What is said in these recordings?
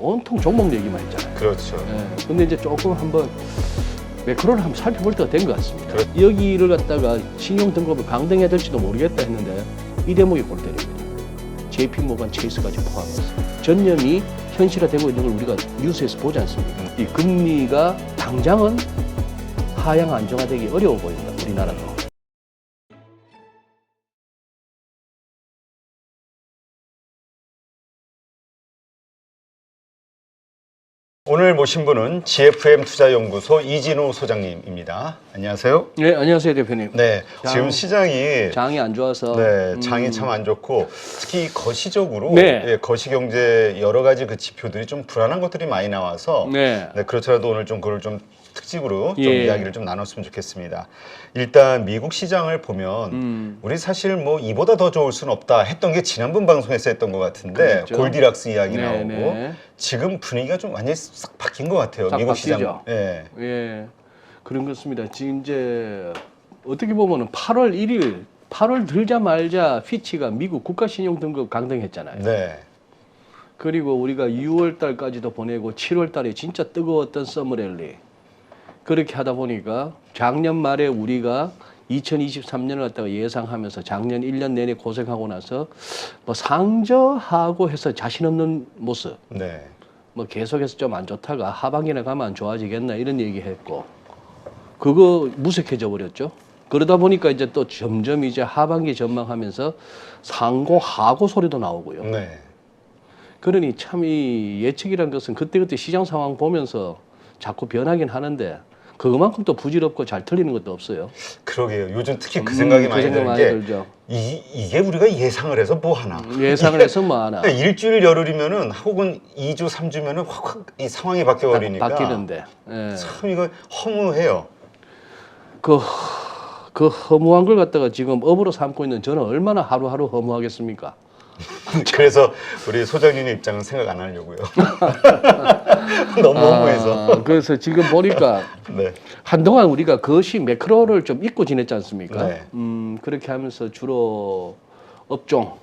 온통 종목 얘기만 했잖아요. 그렇죠. 예. 근데 이제 조금 한번 매크로를 한번 살펴볼 때가 된 것 같습니다. 여기를 갖다가 신용 등급을 강등해야 될지도 모르겠다 했는데 이 대목이 골 때립니다. JP 모건 체이스까지 포함해서 전념이 현실화되고 있는 걸 우리가 뉴스에서 보지 않습니까? 이 금리가 당장은 하향 안정화되기 어려워 보인다, 우리나라도. 오늘 모신 분은 GFM 투자연구소 이진우 소장님입니다. 안녕하세요. 네, 안녕하세요, 대표님. 네, 지금 시장이 장이 안 좋아서 장이 참 안 좋고 특히 거시적으로 네. 거시 경제 여러 가지 그 지표들이 좀 불안한 것들이 많이 나와서 그렇더라도 오늘 좀 그걸 좀 특집으로 좀 이야기를 좀 나눴으면 좋겠습니다. 일단 미국 시장을 보면 우리 사실 뭐 이보다 더 좋을 수는 없다 했던 게 지난번 방송에서 했던 것 같은데 그렇죠. 골디락스 이야기 네, 나오고 네. 지금 분위기가 좀 완전히 싹 바뀐 것 같아요. 싹 미국 바뀌죠. 시장. 예. 예, 그런 것입니다. 지금 이제 어떻게 보면은 8월 1일, 8월 들자 말자 피치가 미국 국가신용 등급 강등했잖아요. 네. 그리고 우리가 6월 달까지도 보내고 7월 달에 진짜 뜨거웠던 서머랠리. 그렇게 하다 보니까 작년 말에 우리가 2023년을 갖다가 예상하면서 작년 1년 내내 고생하고 나서 뭐 상저하고 해서 자신 없는 모습. 네. 뭐 계속해서 좀 안 좋다가 하반기나 가면 좋아지겠나 이런 얘기했고 그거 무색해져 버렸죠. 그러다 보니까 이제 또 점점 이제 하반기 전망하면서 상고 하고 소리도 나오고요. 네. 그러니 참 이 예측이란 것은 그때그때 시장 상황 보면서 자꾸 변하긴 하는데 그것만큼 또 부질없고 잘 틀리는 것도 없어요. 그러게요. 요즘 특히 그 생각이 많이 드는 게 들죠. 이게 우리가 예상을 해서 뭐 하나. 예상을 해서 뭐 하나. 일주일 열흘이면은 혹은 2주, 3주면은 확 이 상황이 바뀌어 버리니까 바뀌는데. 예. 참 이거 허무해요. 그 허무한 걸 갖다가 지금 업으로 삼고 있는 저는 얼마나 하루하루 허무하겠습니까? 그래서 우리 소장님의 입장은 생각 안 하려고요. 너무 허무해서. 그래서 지금 보니까 네. 한동안 우리가 거시 매크로를 좀 잊고 지냈지 않습니까? 네. 그렇게 하면서 주로 업종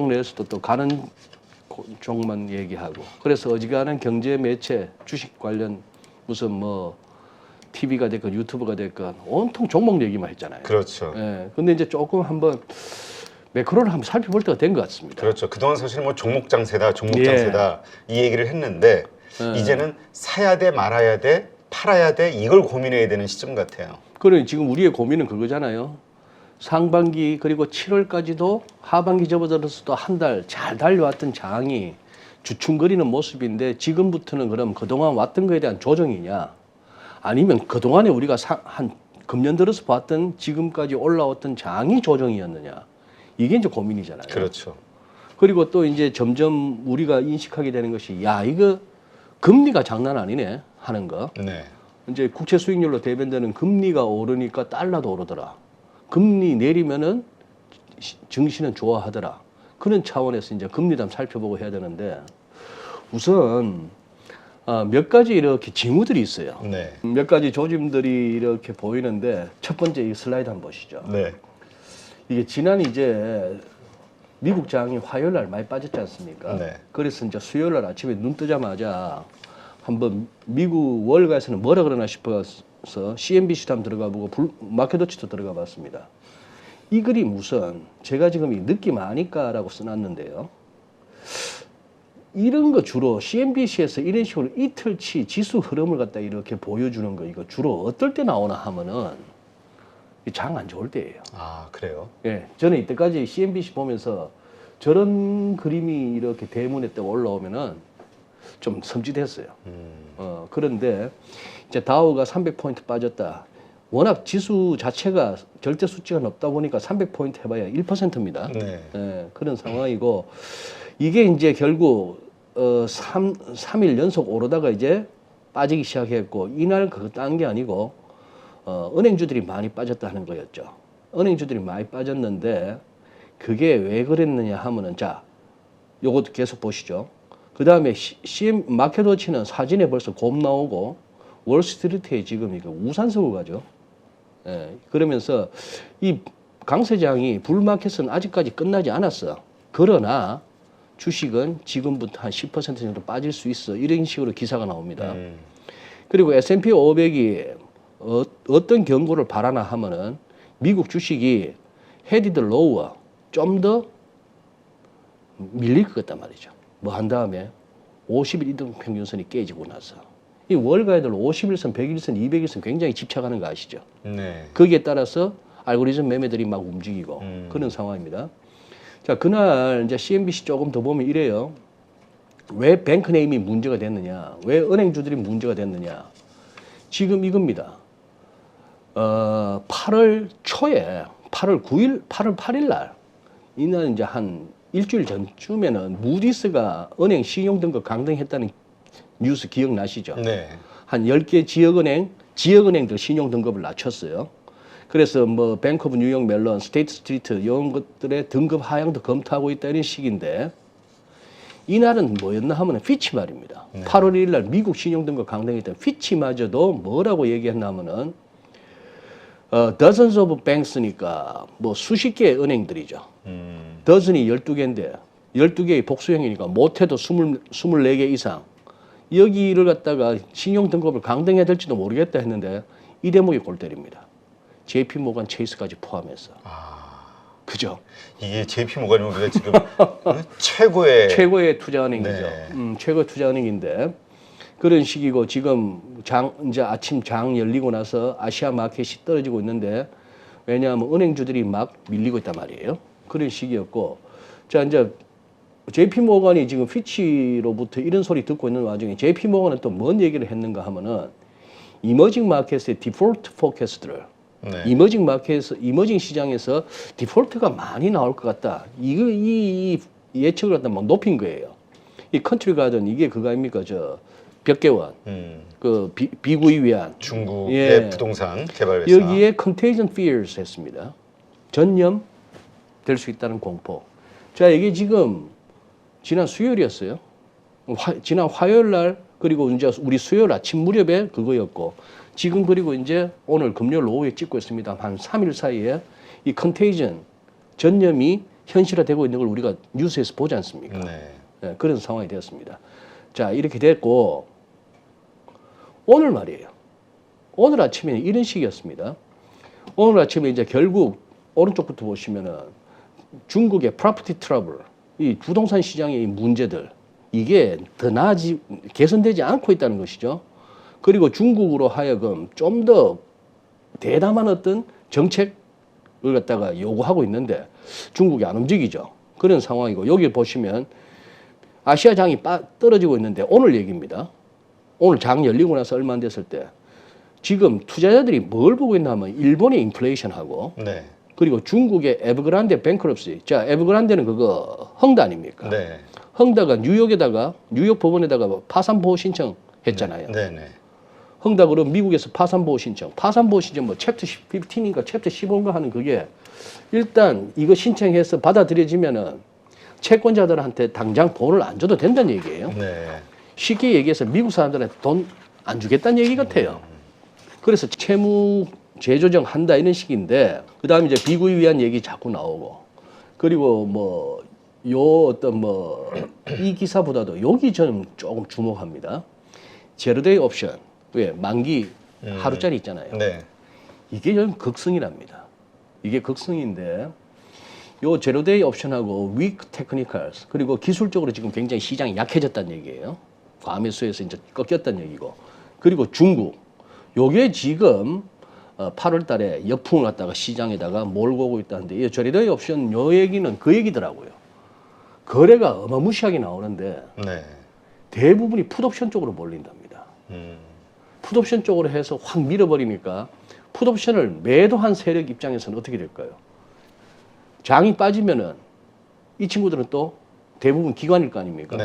내에서도 또 가는 종만 얘기하고 그래서 어지간한 경제 매체 주식 관련 무슨 뭐 TV가 됐건 유튜브가 됐건 온통 종목 얘기만 했잖아요. 그렇죠. 예. 근데 이제 조금 한번 매크로를 한번 살펴볼 때가 된 것 같습니다. 그렇죠. 그동안 사실 뭐 종목 장세다, 이 얘기를 했는데 이제는 사야 돼, 말아야 돼, 팔아야 돼 이걸 고민해야 되는 시점 같아요. 그래 지금 우리의 고민은 그거잖아요. 상반기 그리고 7월까지도 하반기 접어들어서도 한 달 잘 달려왔던 장이 주춤거리는 모습인데 지금부터는 그럼 그동안 왔던 거에 대한 조정이냐 아니면 그동안에 우리가 한 금년 들어서 봤던 지금까지 올라왔던 장이 조정이었느냐 이게 이제 고민이잖아요. 그렇죠. 그리고 또 이제 점점 우리가 인식하게 되는 것이 야 이거 금리가 장난 아니네 하는 거. 네. 이제 국채 수익률로 대변되는 금리가 오르니까 달러도 오르더라. 금리 내리면은 증시는 좋아하더라. 그런 차원에서 이제 금리도 한번 살펴보고 해야 되는데 우선 몇 가지 이렇게 징후들이 있어요. 네. 몇 가지 조짐들이 이렇게 보이는데 첫 번째 이 슬라이드 한번 보시죠. 네. 이게 지난 이제 미국 장이 화요일 날 많이 빠졌지 않습니까? 네. 그래서 이제 수요일 날 아침에 눈 뜨자마자 한번 미국 월가에서는 뭐라 그러나 싶어서 CNBC도 한번 들어가 보고 마켓워치도 들어가 봤습니다. 이 글이 무슨 제가 지금 이 느낌 아니까라고 써놨는데요. 이런 거 주로 CNBC에서 이런 식으로 이틀치 지수 흐름을 갖다 이렇게 보여주는 거 이거 주로 어떨 때 나오나 하면은 장 안 좋을 때예요. 아, 그래요? 예, 저는 이때까지 CNBC 보면서 저런 그림이 이렇게 대문에 딱 올라오면은 좀 섬찟했어요. 그런데 이제 다우가 300포인트 빠졌다. 워낙 지수 자체가 절대 수치가 높다 보니까 300포인트 해봐야 1%입니다. 네. 예, 그런 상황이고 이게 이제 결국 3일 연속 오르다가 이제 빠지기 시작했고 이날 그거 딴 게 아니고 은행주들이 많이 빠졌다는 거였죠. 은행주들이 많이 빠졌는데 그게 왜 그랬느냐 하면은 자, 요것도 계속 보시죠. 그 다음에 마켓워치는 사진에 벌써 곰 나오고 월스트리트에 지금 이거 우산 쓰고 가죠. 예, 그러면서 이 강세장이 불마켓은 아직까지 끝나지 않았어. 그러나 주식은 지금부터 한 10% 정도 빠질 수 있어. 이런 식으로 기사가 나옵니다. 그리고 S&P 500이 어떤 경고를 바라나 하면은 미국 주식이 헤디드 로우와 좀 더 밀릴 것 같단 말이죠. 뭐 한 다음에 50일 이동 평균선이 깨지고 나서 이 월가이들 51선, 100일선, 200일선 굉장히 집착하는 거 아시죠? 네. 거기에 따라서 알고리즘 매매들이 막 움직이고 그런 상황입니다. 자, 그날 이제 CNBC 조금 더 보면 이래요. 왜 뱅크네임이 문제가 됐느냐? 왜 은행주들이 문제가 됐느냐? 지금 이겁니다. 8월 초에 8월 9일, 8월 8일 날 이날 이제 한 일주일 전쯤에는 무디스가 은행 신용 등급 강등했다는 뉴스 기억나시죠? 네. 한 10개 지역은행들 신용 등급을 낮췄어요. 그래서 뭐 뱅크 오브 뉴욕 멜론, 스테이트 스트리트 이런 것들의 등급 하향도 검토하고 있다 이런 식인데 이날은 뭐였나 하면 피치 말입니다. 8월 1일 날 미국 신용 등급 강등했던 피치마저도 뭐라고 얘기했나 하면은 dozens of banks니까 뭐 수십 개의 은행들이죠. dozen이 12개인데 12개의 복수형이니까 못해도 24개 이상 여기를 갖다가 신용 등급을 강등해야 될지도 모르겠다 했는데 이 대목이 골 때립니다. JP 모간 체이스까지 포함해서. 그죠? 이게 JP 모간이 우리가 지금 최고의 투자은행이죠. 네. 최고의 투자은행인데 그런 식이고 지금 이제 아침 장 열리고 나서 아시아 마켓이 떨어지고 있는데 왜냐하면 은행주들이 막 밀리고 있단 말이에요. 그런 시기였고 자 이제 JP 모건이 지금 피치로부터 이런 소리 듣고 있는 와중에 JP 모건은 또 뭔 얘기를 했는가 하면은 이머징 마켓의 디폴트 포캐스트를 이머징 시장에서 디폴트가 많이 나올 것 같다. 이 예측을 갖다 막 높인 거예요. 이 컨트리 가든 이게 그거 아닙니까? 저 벽계원 그 비구이 위한 중국의 부동산 개발 회사 여기에 contagion fears 했습니다. 전염 될 수 있다는 공포. 자 이게 지금 지난 수요일이었어요. 지난 화요일 날 그리고 이제 우리 수요일 아침 무렵에 그거였고 지금 그리고 이제 오늘 금요일 오후에 찍고 있습니다. 한 3일 사이에 이 컨테이전 전염이 현실화되고 있는 걸 우리가 뉴스에서 보지 않습니까? 네, 그런 상황이 되었습니다. 자 이렇게 됐고 오늘 말이에요. 오늘 아침에 이런 식이었습니다. 오늘 아침에 이제 결국 오른쪽부터 보시면은 중국의 프로퍼티 트러블, 이 부동산 시장의 문제들 이게 더 개선되지 않고 있다는 것이죠. 그리고 중국으로 하여금 좀 더 대담한 어떤 정책을 갖다가 요구하고 있는데 중국이 안 움직이죠. 그런 상황이고 여기 보시면 아시아장이 떨어지고 있는데 오늘 얘기입니다. 오늘 장 열리고 나서 얼마 안 됐을 때 지금 투자자들이 뭘 보고 있나 하면 일본의 인플레이션하고 그리고 중국의 에버그란데 뱅크럽시. 자, 에버그란데는 그거 헝다 아닙니까? 헝다가 뉴욕 법원에다가 파산 보호 신청했잖아요. 헝다 그럼 미국에서 파산 보호 신청 뭐 챕터 15인가 챕터 15인가 하는 그게 일단 이거 신청해서 받아들여지면은 채권자들한테 당장 돈을 안 줘도 된다는 얘기예요. 쉽게 얘기해서 미국 사람들한테 돈 안 주겠다는 얘기 같아요. 그래서 채무 재조정 한다 이런 식인데 그다음에 이제 비구이 위한 얘기 자꾸 나오고 그리고 뭐 이 기사보다도 여기 저는 조금 주목합니다. 제로데이 옵션 왜 만기 하루짜리 있잖아요. 이게 좀 극성이랍니다. 이게 극성인데 요 제로데이 옵션하고 위크 테크니컬스 그리고 기술적으로 지금 굉장히 시장이 약해졌다는 얘기예요. 과매수에서 이제 꺾였다는 얘기고 그리고 중국 요게 지금 8월 달에 역풍을 갖다가 시장에다가 몰고 오고 있다는데 이 제로데이 옵션 요 얘기는 그 얘기더라고요. 거래가 어마무시하게 나오는데 대부분이 풋옵션 쪽으로 몰린답니다. 풋옵션 쪽으로 해서 확 밀어버리니까 풋옵션을 매도한 세력 입장에서는 어떻게 될까요? 장이 빠지면은 이 친구들은 또 대부분 기관일 거 아닙니까?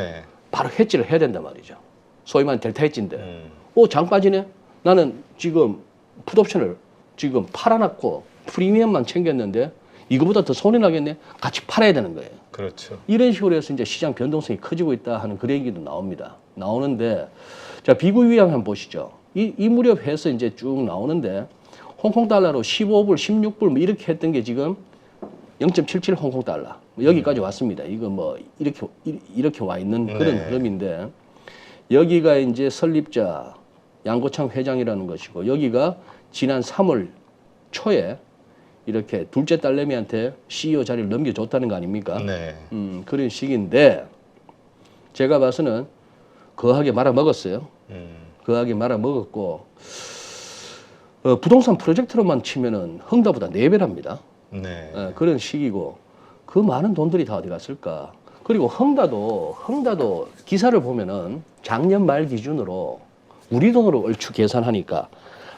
바로 해지를 해야 된단 말이죠. 소위 말하는 델타 해지인데 장 빠지네? 나는 지금 풋옵션을 지금 팔아놨고 프리미엄만 챙겼는데 이거보다 더 손해 나겠네? 같이 팔아야 되는 거예요. 이런 식으로 해서 이제 시장 변동성이 커지고 있다 하는 그런 얘기도 나옵니다. 나오는데 자 비구이 위양 한번 보시죠. 이 무렵 해서 이제 쭉 나오는데 홍콩 달러로 15불, 16불 뭐 이렇게 했던 게 지금 0.77 홍콩 달러 여기까지 왔습니다. 이거 뭐 이렇게 와 있는 그런 흐름인데 여기가 이제 설립자 양고창 회장이라는 것이고 여기가 지난 3월 초에 이렇게 둘째 딸내미한테 CEO 자리를 넘겨줬다는 거 아닙니까? 네. 그런 식인데 제가 봐서는 거하게 말아먹었어요. 거하게 말아먹었고 부동산 프로젝트로만 치면은 헝다보다 4배랍니다. 네. 그런 식이고 그 많은 돈들이 다 어디 갔을까? 그리고 헝다도 기사를 보면은 작년 말 기준으로 우리 돈으로 얼추 계산하니까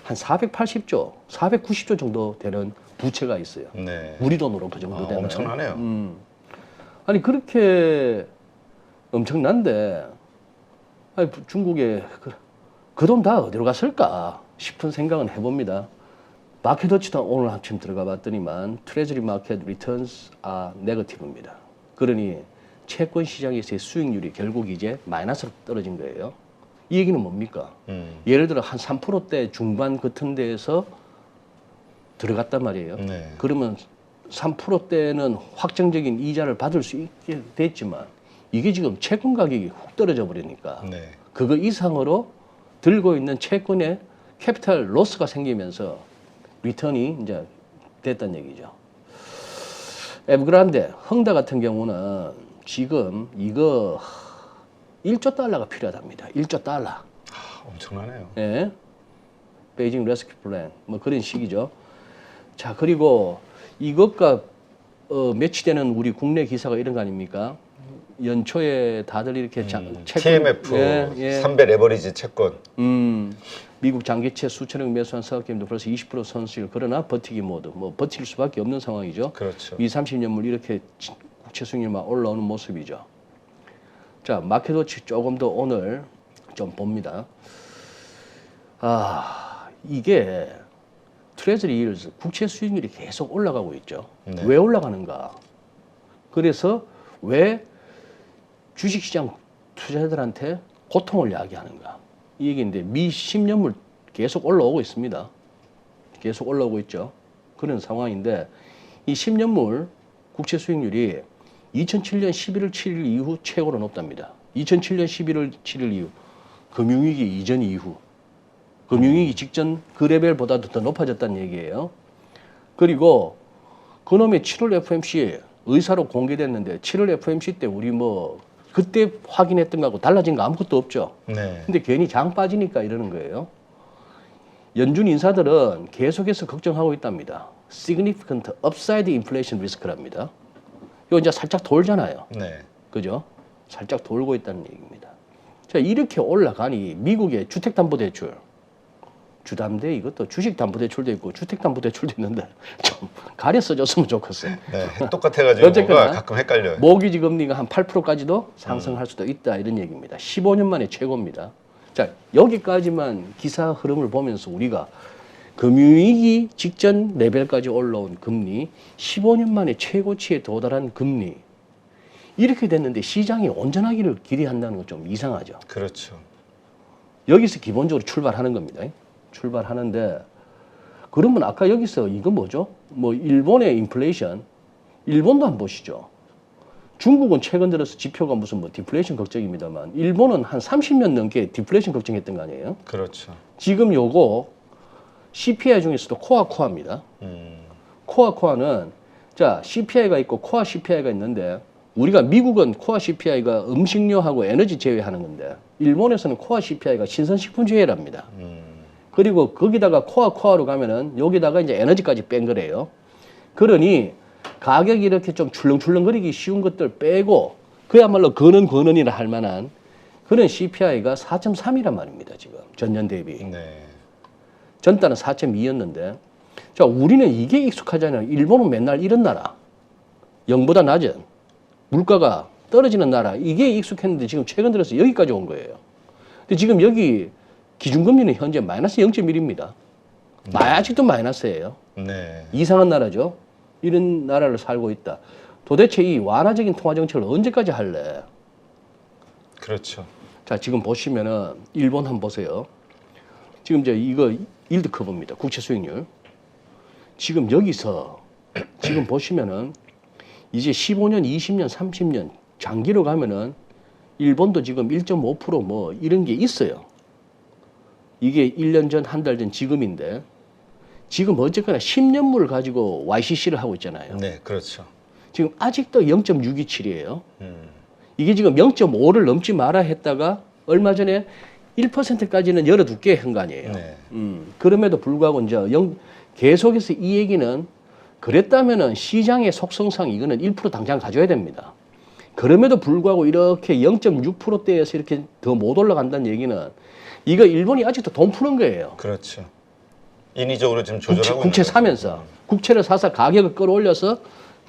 한 480조, 490조 정도 되는 부채가 있어요. 네. 우리 돈으로 그 정도 되는. 엄청나네요. 아니 그렇게 엄청난데 아니, 중국에 그 돈 다 어디로 갔을까 싶은 생각은 해봅니다. 마켓워치도 오늘 아침 들어가 봤더니만 트레저리 마켓 리턴스 네거티브입니다. 그러니 채권 시장에서의 수익률이 결국 이제 마이너스로 떨어진 거예요. 이 얘기는 뭡니까? 예를 들어 한 3%대 중반 같은 데에서 들어갔단 말이에요. 네. 그러면 3%대는 확정적인 이자를 받을 수 있게 됐지만 이게 지금 채권 가격이 훅 떨어져 버리니까 네. 그거 이상으로 들고 있는 채권에 캐피탈 로스가 생기면서 리턴이 이제 됐다는 얘기죠. 에브그란데, 헝다 같은 경우는 지금 이거 1조 달러가 필요하답니다. 1조 달러. 엄청나네요. 예. 베이징 레스큐 플랜 뭐 그런 식이죠. 자, 그리고 이것과 매치되는 우리 국내 기사가 이런 거 아닙니까? 연초에 다들 이렇게 채권 TMF 예. 3배 레버리지 채권. 미국 장기채 수천억 매수한 사업기업도 벌써 20% 손실. 그러나 버티기 모드. 뭐 버틸 수밖에 없는 상황이죠. 그렇죠. 30년물 이렇게 국채 수익률만 올라오는 모습이죠. 자, 마켓워치 조금 더 오늘 좀 봅니다. 이게 트레저리 일즈 국채 수익률이 계속 올라가고 있죠. 네. 왜 올라가는가? 그래서 왜 주식시장 투자자들한테 고통을 야기하는가? 이 얘기인데 미 10년물 계속 올라오고 있습니다. 계속 올라오고 있죠. 그런 상황인데 이 10년물 국채 수익률이 2007년 11월 7일 이후 최고로 높답니다. 2007년 11월 7일 이후 금융위기 이전 이후 금융위기 직전 그 레벨보다도 더 높아졌다는 얘기예요. 그리고 그놈의 7월 FOMC 의사로 공개됐는데 7월 FOMC 때 우리 뭐 그때 확인했던 거하고 달라진 거 아무것도 없죠. 네. 근데 괜히 장 빠지니까 이러는 거예요. 연준 인사들은 계속해서 걱정하고 있답니다. Significant upside inflation risk랍니다. 이거 이제 살짝 돌잖아요. 네. 그죠? 살짝 돌고 있다는 얘기입니다. 자, 이렇게 올라가니 미국의 주택담보대출, 주담대 이것도 주식담보대출도 있고 주택담보대출도 있는데 좀 가려 써줬으면 좋겠어요. 네. 똑같아가지고 뭐가 가끔 헷갈려요. 모기지 금리가 한 8%까지도 상승할 수도 있다 이런 얘기입니다. 15년 만에 최고입니다. 자, 여기까지만 기사 흐름을 보면서 우리가 금융위기 직전 레벨까지 올라온 금리, 15년 만에 최고치에 도달한 금리 이렇게 됐는데 시장이 온전하기를 기대한다는 건 좀 이상하죠. 그렇죠. 여기서 기본적으로 출발하는 겁니다. 출발하는데 그러면 아까 여기서 이거 뭐죠? 뭐 일본의 인플레이션, 일본도 한번 보시죠. 중국은 최근 들어서 지표가 무슨 뭐 디플레이션 걱정입니다만 일본은 한 30년 넘게 디플레이션 걱정했던 거 아니에요? 그렇죠. 지금 요거 CPI 중에서도 코어입니다. 코어는 자 CPI가 있고 코어 CPI가 있는데 우리가 미국은 코어 CPI가 음식료하고 에너지 제외하는 건데 일본에서는 코어 CPI가 신선식품 제외랍니다. 그리고 거기다가 코어로 가면은 여기다가 이제 에너지까지 뺀 거래요. 그러니 가격이 이렇게 좀 출렁출렁거리기 쉬운 것들 빼고 그야말로 근원이라 할 만한 그런 CPI가 4.3이란 말입니다. 지금 전년 대비. 네. 전달은 4.2였는데 자 우리는 이게 익숙하잖아요. 일본은 맨날 이런 나라 0보다 낮은 물가가 떨어지는 나라 이게 익숙했는데 지금 최근 들어서 여기까지 온 거예요. 근데 지금 여기 기준금리는 현재 마이너스 0.1입니다. 아직도 마이너스예요. 네. 이상한 나라죠. 이런 나라를 살고 있다. 도대체 이 완화적인 통화 정책을 언제까지 할래? 그렇죠. 자, 지금 보시면은 일본 한번 보세요. 지금 이제 이거 일드 커브입니다. 국채 수익률. 지금 여기서 지금 보시면은 이제 15년, 20년, 30년 장기로 가면은 일본도 지금 1.5% 이런 게 있어요. 이게 1년 전, 한 달 전 지금인데 지금 어쨌거나 10년물을 가지고 YCC를 하고 있잖아요. 네, 그렇죠. 지금 아직도 0.627이에요. 이게 지금 0.5를 넘지 마라 했다가 얼마 전에 1%까지는 열어둘게 한 거 아니에요. 네. 그럼에도 불구하고 이제 계속해서 이 얘기는 그랬다면은 시장의 속성상 이거는 1% 당장 가져야 됩니다. 그럼에도 불구하고 이렇게 0.6%대에서 이렇게 더 못 올라간다는 얘기는 이거 일본이 아직도 돈 푸는 거예요. 그렇죠. 인위적으로 지금 조절하고 국채 사면서 국채를 사서 가격을 끌어올려서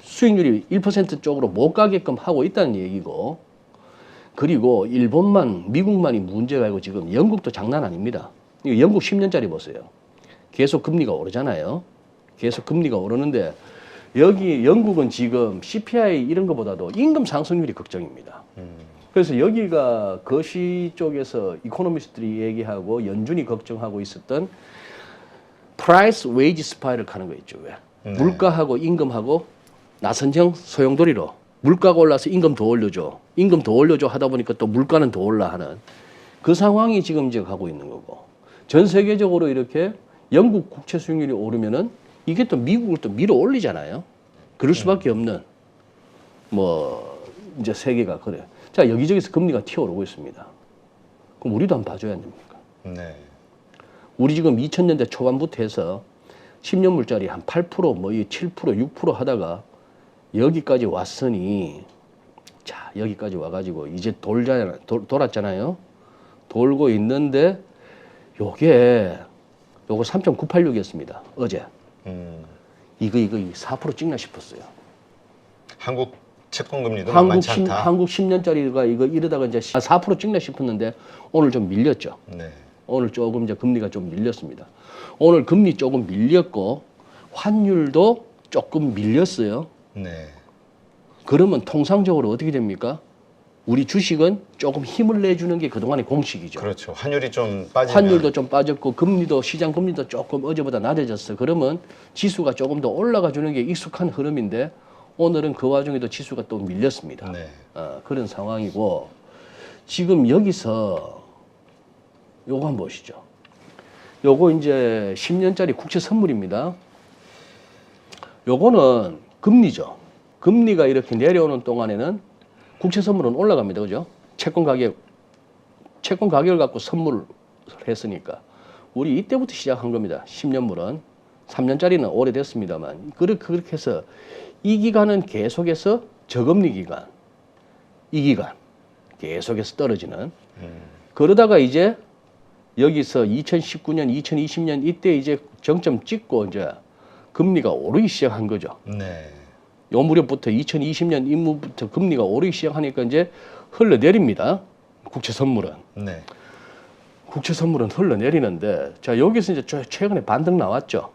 수익률이 1% 쪽으로 못 가게끔 하고 있다는 얘기고, 그리고 일본만 미국만이 문제가 아니고 지금 영국도 장난 아닙니다. 이거 영국 10년짜리 보세요. 계속 금리가 오르잖아요. 계속 금리가 오르는데 여기 영국은 지금 CPI 이런 것보다도 임금 상승률이 걱정입니다. 그래서 여기가 거시 쪽에서 이코노미스트들이 얘기하고 연준이 걱정하고 있었던 프라이스 웨이지 스파이를 가는 거 있죠. 왜? 물가하고 임금하고 나선형 소용돌이로 물가가 올라서 임금 더 올려줘. 임금 더 올려줘 하다 보니까 또 물가는 더 올라 하는 그 상황이 지금 이제 가고 있는 거고, 전 세계적으로 이렇게 영국 국채 수익률이 오르면은 이게 또 미국을 또 밀어 올리잖아요. 그럴 수밖에 없는 이제 세계가 그래. 자, 여기저기서 금리가 튀어오르고 있습니다. 그럼 우리도 한번 봐줘야 됩니까? 네. 우리 지금 2000년대 초반부터 해서 10년물짜리 한 8%, 7%, 6% 하다가 여기까지 왔으니, 자, 여기까지 와가지고 이제 돌았잖아요. 돌고 있는데 요거 3.986이었습니다. 어제. 이거 4% 찍나 싶었어요. 한국 채권 금리도 만만치 않다. 한국 10년짜리가 이거 이러다가 이제 4% 찍나 싶었는데 오늘 좀 밀렸죠. 네. 오늘 조금 이제 금리가 좀 밀렸습니다. 오늘 금리 조금 밀렸고 환율도 조금 밀렸어요. 네. 그러면 통상적으로 어떻게 됩니까? 우리 주식은 조금 힘을 내주는 게 그동안의 공식이죠. 그렇죠. 환율이 좀 빠지면. 환율도 좀 빠졌고 금리도 시장 금리도 조금 어제보다 낮아졌어. 그러면 지수가 조금 더 올라가 주는 게 익숙한 흐름인데 오늘은 그 와중에도 지수가 또 밀렸습니다. 네. 그런 상황이고, 지금 여기서 요거 한번 보시죠. 요거 이제 10년짜리 국채 선물입니다. 요거는 금리죠. 금리가 이렇게 내려오는 동안에는 국채 선물은 올라갑니다. 그죠? 채권 가격을 갖고 선물을 했으니까. 우리 이때부터 시작한 겁니다. 10년물은. 3년짜리는 오래됐습니다만. 그렇게 해서 이 기간은 계속해서 저금리 기간, 이 기간 계속해서 떨어지는. 그러다가 이제 여기서 2019년, 2020년 이때 이제 정점 찍고 이제 금리가 오르기 시작한 거죠. 네. 요 무렵부터 2020년 이후부터 금리가 오르기 시작하니까 이제 흘러내립니다. 국채 선물은. 네. 국채 선물은 흘러내리는데, 자, 여기서 이제 최근에 반등 나왔죠.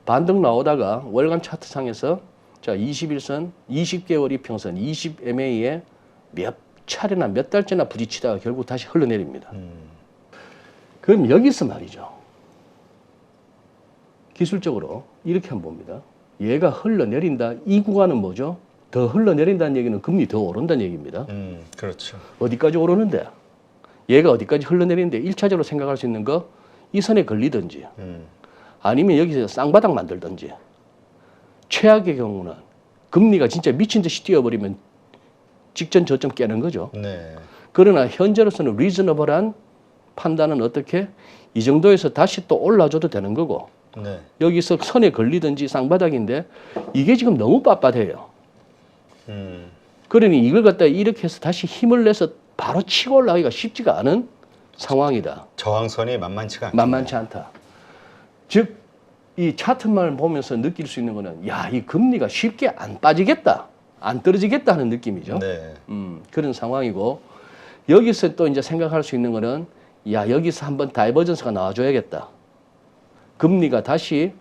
반등 나오다가 월간 차트상에서 자, 21선, 20개월 이평선, 20MA에 몇 차례나 몇 달째나 부딪히다가 결국 다시 흘러내립니다. 그럼 여기서 말이죠. 기술적으로 이렇게 한번 봅니다. 얘가 흘러내린다. 이 구간은 뭐죠? 더 흘러내린다는 얘기는 금리 더 오른다는 얘기입니다. 그렇죠. 어디까지 오르는데? 얘가 어디까지 흘러내리는데 1차적으로 생각할 수 있는 거, 이 선에 걸리든지 아니면 여기서 쌍바닥 만들든지, 최악의 경우는 금리가 진짜 미친 듯이 뛰어버리면 직전 저점 깨는 거죠. 네. 그러나 현재로서는 리즈너블한 판단은 어떻게? 이 정도에서 다시 또 올라줘도 되는 거고, 네. 여기서 선에 걸리든지 쌍바닥인데 이게 지금 너무 빳빳해요. 그러니 이걸 갖다 이렇게 해서 다시 힘을 내서 바로 치고 올라가기가 쉽지가 않은 상황이다. 저항선이 만만치가 않다. 만만치 않다. 즉 이 차트만 보면서 느낄 수 있는 거는, 야, 이 금리가 쉽게 안 빠지겠다, 안 떨어지겠다 하는 느낌이죠. 네. 그런 상황이고, 여기서 또 이제 생각할 수 있는 거는, 야, 여기서 한번 다이버전스가 나와줘야겠다. 금리가 다시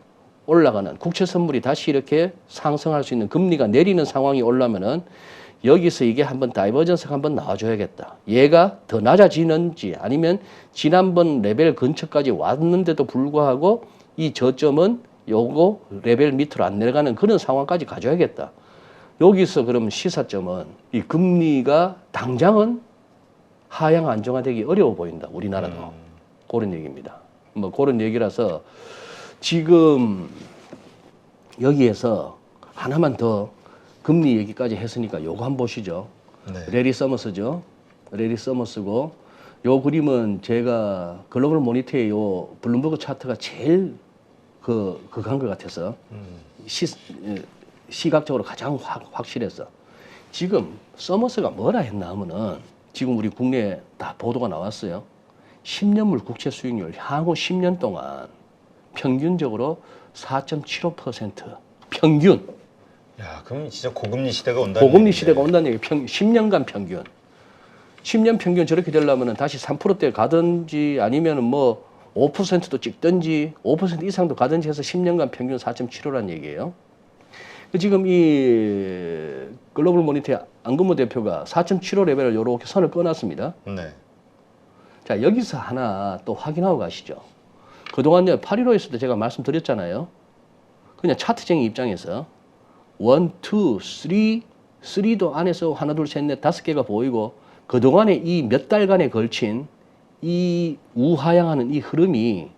올라가는, 국채 선물이 다시 이렇게 상승할 수 있는, 금리가 내리는 상황이 올라면은 여기서 이게 한번 다이버전스가 한번 나와줘야겠다. 얘가 더 낮아지는지 아니면 지난번 레벨 근처까지 왔는데도 불구하고 이 저점은 요거 레벨 밑으로 안 내려가는 그런 상황까지 가져야겠다. 여기서 그러면 시사점은 이 금리가 당장은 하향 안정화되기 어려워 보인다. 우리나라도. 그런 얘기입니다. 뭐 그런 얘기라서 지금 여기에서 하나만 더 금리 얘기까지 했으니까 요거 한번 보시죠. 네. 레리 서머스죠. 레리 서머스고 요 그림은 제가 글로벌 모니터의 요 블룸버그 차트가 제일 그한 것 같아서 시각적으로 가장 확실했어. 지금 서머스가 뭐라 했나 하면은 지금 우리 국내에 다 보도가 나왔어요. 10년물 국채 수익률 향후 10년 동안 평균적으로 4.75% 평균. 야, 그럼 진짜 고금리 시대가 온다는 고금리 얘기인데. 시대가 온다는 얘기. 10년간 평균. 10년 평균 저렇게 되려면 다시 3%대 가든지 아니면 뭐 5%도 찍든지 5% 이상도 가든지 해서 10년간 평균 4.75라는 얘기예요. 지금 이 글로벌 모니터의 안근무 대표가 4.75 레벨을 이렇게 선을 꺼놨습니다. 네. 자, 여기서 하나 또 확인하고 가시죠. 그동안 8.15 때 제가 말씀드렸잖아요. 그냥 차트쟁이 입장에서 1, 2, 3도 안에서 하나, 둘, 셋, 넷, 5개가 보이고 그동안에 이 몇 달간에 걸친 이 우하향하는 이 흐름이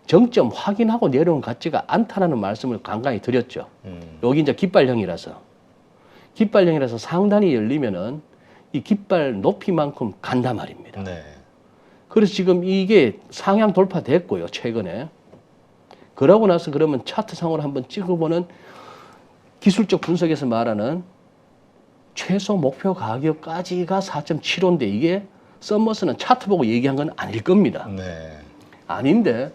정점 확인하고 내려온 같지가 않다라는 말씀을 간간히 드렸죠. 여기 이제 깃발형이라서 상단이 열리면은 이 깃발 높이만큼 간단 말입니다. 네. 그래서 지금 이게 상향 돌파됐고요, 최근에. 그러고 나서 그러면 차트상으로 한번 찍어보는 기술적 분석에서 말하는 최소 목표 가격까지가 4.75인데 이게 썸머스는 차트 보고 얘기한 건 아닐 겁니다. 네. 아닌데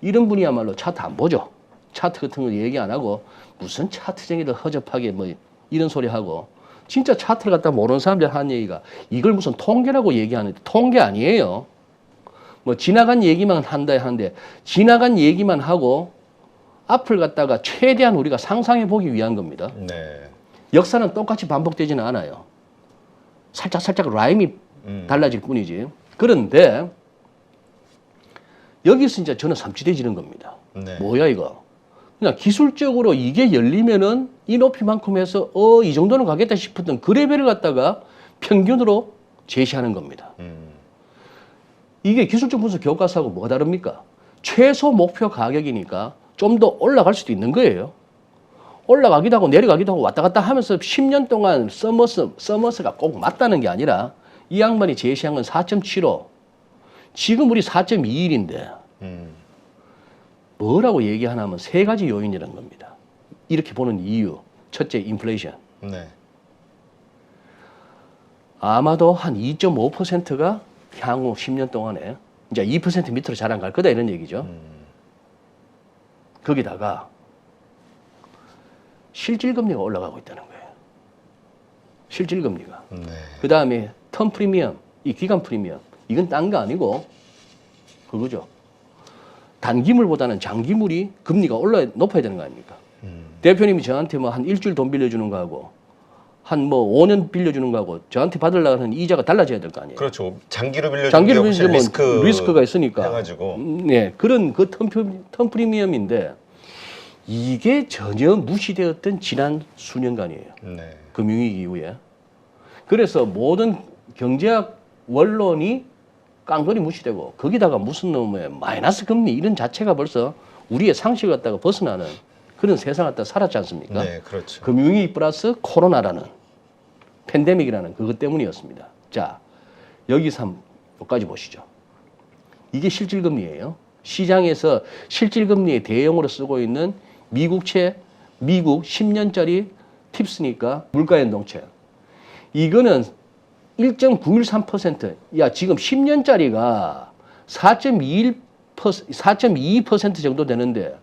이런 분이야말로 차트 안 보죠. 차트 같은 거 얘기 안 하고 무슨 차트쟁이들 허접하게 뭐 이런 소리 하고 진짜 차트를 갖다 모르는 사람들 하는 얘기가 이걸 무슨 통계라고 얘기하는데 통계 아니에요. 뭐 지나간 얘기만 한다 하는데 지나간 얘기만 하고 앞을 갖다가 최대한 우리가 상상해 보기 위한 겁니다. 네. 역사는 똑같이 반복되지는 않아요. 살짝 라임이 달라질 뿐이지. 그런데 여기서 이제 저는 삼치대지는 겁니다. 네. 뭐야 이거? 그냥 기술적으로 이게 열리면은 이 높이만큼 해서 이 정도는 가겠다 싶었던 그 레벨을 갖다가 평균으로 제시하는 겁니다. 이게 기술적 분석 교과서하고 뭐가 다릅니까? 최소 목표 가격이니까 좀 더 올라갈 수도 있는 거예요. 올라가기도 하고 내려가기도 하고 왔다 갔다 하면서 10년 동안 서머스가 꼭 맞다는 게 아니라 이 양반이 제시한 건 4.75. 지금 우리 4.21인데 뭐라고 얘기하냐면 세 가지 요인이라는 겁니다. 이렇게 보는 이유. 첫째, 인플레이션. 네. 아마도 한 2.5%가 향후 10년 동안에 이제 2% 밑으로 잘 안 갈 거다 이런 얘기죠. 거기다가 실질금리가 올라가고 있다는 거예요. 실질금리가. 네. 그 다음에 텀 프리미엄, 이 기간 프리미엄. 이건 딴 거 아니고 그거죠. 단기물보다는 장기물이 금리가 높아야 되는 거 아닙니까? 대표님이 저한테 뭐 한 일주일 돈 빌려주는 거하고 한 뭐 5년 빌려주는 거하고 저한테 받으려고 하는 이자가 달라져야 될 거 아니에요. 그렇죠. 장기로 빌려주는 게 훨씬 리스크가 있으니까. 해가지고. 네, 그런 그 텀 프리미엄인데 이게 전혀 무시되었던 지난 수년간이에요. 네. 금융위기 이후에. 그래서 모든 경제학 원론이 깡그리 무시되고 거기다가 무슨 놈의 마이너스 금리 이런 자체가 벌써 우리의 상식을 갖다가 벗어나는 그런 세상을 갖다 살았지 않습니까? 네, 그렇죠. 금융위기 플러스 코로나라는 팬데믹이라는 그것 때문이었습니다. 자, 여기서 여기까지 보시죠. 이게 실질금리예요. 시장에서 실질금리의 대용으로 쓰고 있는 미국채, 미국 10년짜리 팁스니까 물가연동채. 이거는 1.913%. 야, 지금 10년짜리가 4.22% 정도 되는데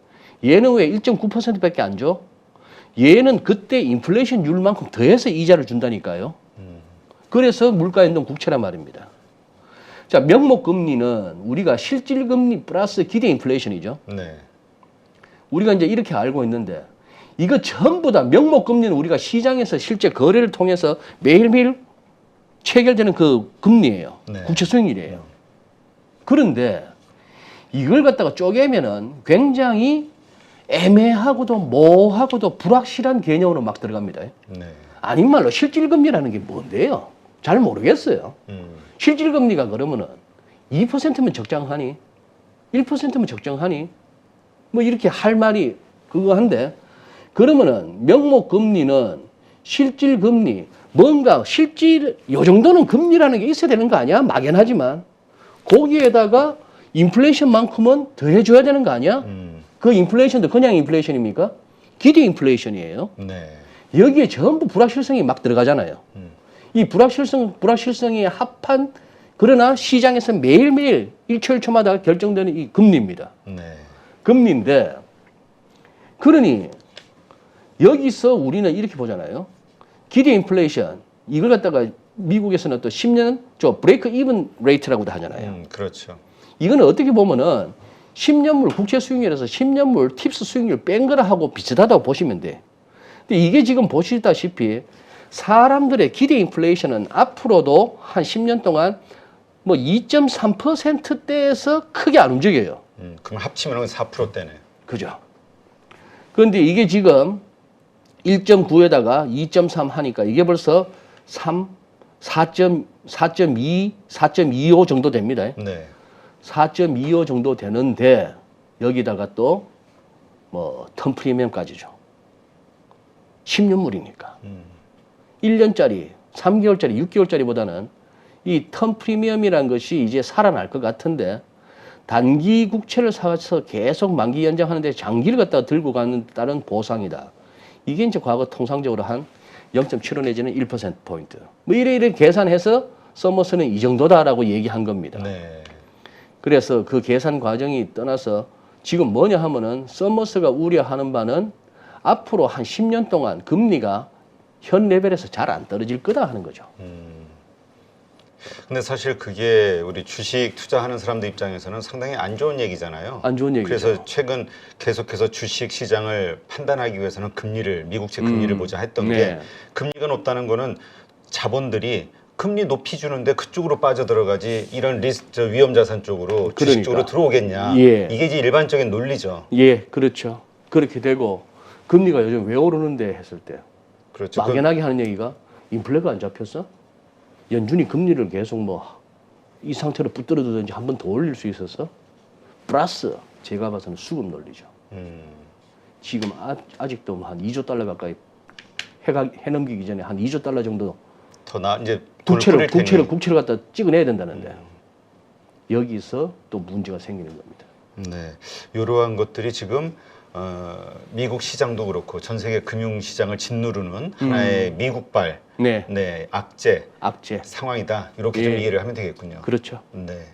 얘는 왜 1.9%밖에 안 줘? 얘는 그때 인플레이션율만큼 더해서 이자를 준다니까요. 그래서 물가연동 국채란 말입니다. 자, 명목금리는 우리가 실질금리 플러스 기대 인플레이션이죠. 네. 우리가 이제 이렇게 알고 있는데 이거 전부 다 명목금리는 우리가 시장에서 실제 거래를 통해서 매일매일 체결되는 그 금리예요. 네. 국채 수익률이에요. 그런데 이걸 갖다가 쪼개면은 굉장히 애매하고도 모호하고도 불확실한 개념으로 막 들어갑니다. 네. 아닌 말로 실질금리라는 게 뭔데요? 잘 모르겠어요. 실질금리가 그러면은 2%면 적정하니? 1%면 적정하니? 뭐 이렇게 할 말이 그거 한데, 그러면은 명목금리는 실질금리, 뭔가 실질, 요 정도는 금리라는 게 있어야 되는 거 아니야? 막연하지만. 거기에다가 인플레이션만큼은 더 해줘야 되는 거 아니야? 그 인플레이션도 그냥 인플레이션입니까? 기대 인플레이션이에요. 네. 여기에 전부 불확실성이 막 들어가잖아요. 이 불확실성이 합한, 그러나 시장에서 매일매일 1초 1초마다 결정되는 이 금리입니다. 네. 금리인데, 그러니 여기서 우리는 이렇게 보잖아요. 기대 인플레이션, 이걸 갖다가 미국에서는 또 10년 브레이크 이븐 레이트라고도 하잖아요. 그렇죠. 이거는 어떻게 보면은 10년물 국채 수익률에서 10년물 팁스 수익률 뺀 거하고 비슷하다고 보시면 돼. 근데 이게 지금 보시다시피 사람들의 기대 인플레이션은 앞으로도 한 10년 동안 뭐 2.3%대에서 크게 안 움직여요. 그럼 합치면 4%대네. 그죠? 그런데 이게 지금 1.9에다가 2.3 하니까 이게 벌써 4.2, 4.25 정도 됩니다. 네. 4.25 정도 되는데 여기다가 또 뭐 턴 프리미엄까지죠. 10년물이니까. 1년짜리, 3개월짜리, 6개월짜리보다는 이 턴 프리미엄이라는 것이 이제 살아날 것 같은데, 단기 국채를 사서 계속 만기 연장하는데 장기를 갖다가 들고 가는 다른 보상이다. 이게 이제 과거 통상적으로 한 0.75 내지는 1%포인트. 뭐 이래 계산해서 서머스는 이 정도다라고 얘기한 겁니다. 네. 그래서 그 계산 과정이 떠나서 지금 뭐냐 하면은 서머스가 우려하는 바는 앞으로 한 10년 동안 금리가 현 레벨에서 잘 안 떨어질 거다 하는 거죠. 근데 사실 그게 우리 주식 투자하는 사람들 입장에서는 상당히 안 좋은 얘기잖아요. 안 좋은 얘기죠. 그래서 최근 계속해서 주식 시장을 판단하기 위해서는 금리를 금리를 보자 했던 네. 게, 금리가 높다는 거는 자본들이 금리 높이 주는데 그쪽으로 빠져들어가지 이런 위험 자산 쪽으로 주식 쪽으로 들어오겠냐. 예. 이게 이제 일반적인 논리죠. 예, 그렇죠. 그렇게 되고 금리가 요즘 왜 오르는데 했을 때 그렇죠. 막연하게 하는 얘기가 인플레가 안 잡혔어? 연준이 금리를 계속 뭐 이 상태로 붙들어두든지 한 번 더 올릴 수 있었어? 플러스 제가 봐서는 수급 논리죠. 지금 아직도 한 2조 달러 가까이 해 넘기기 전에 한 2조 달러 정도 더 이제 국채를 갖다 찍어내야 된다는데 여기서 또 문제가 생기는 겁니다. 네, 이러한 것들이 지금 미국 시장도 그렇고 전 세계 금융 시장을 짓누르는 하나의 미국발 네. 악재 악재 상황이다. 이렇게 예. 좀 이해를 하면 되겠군요. 그렇죠. 네.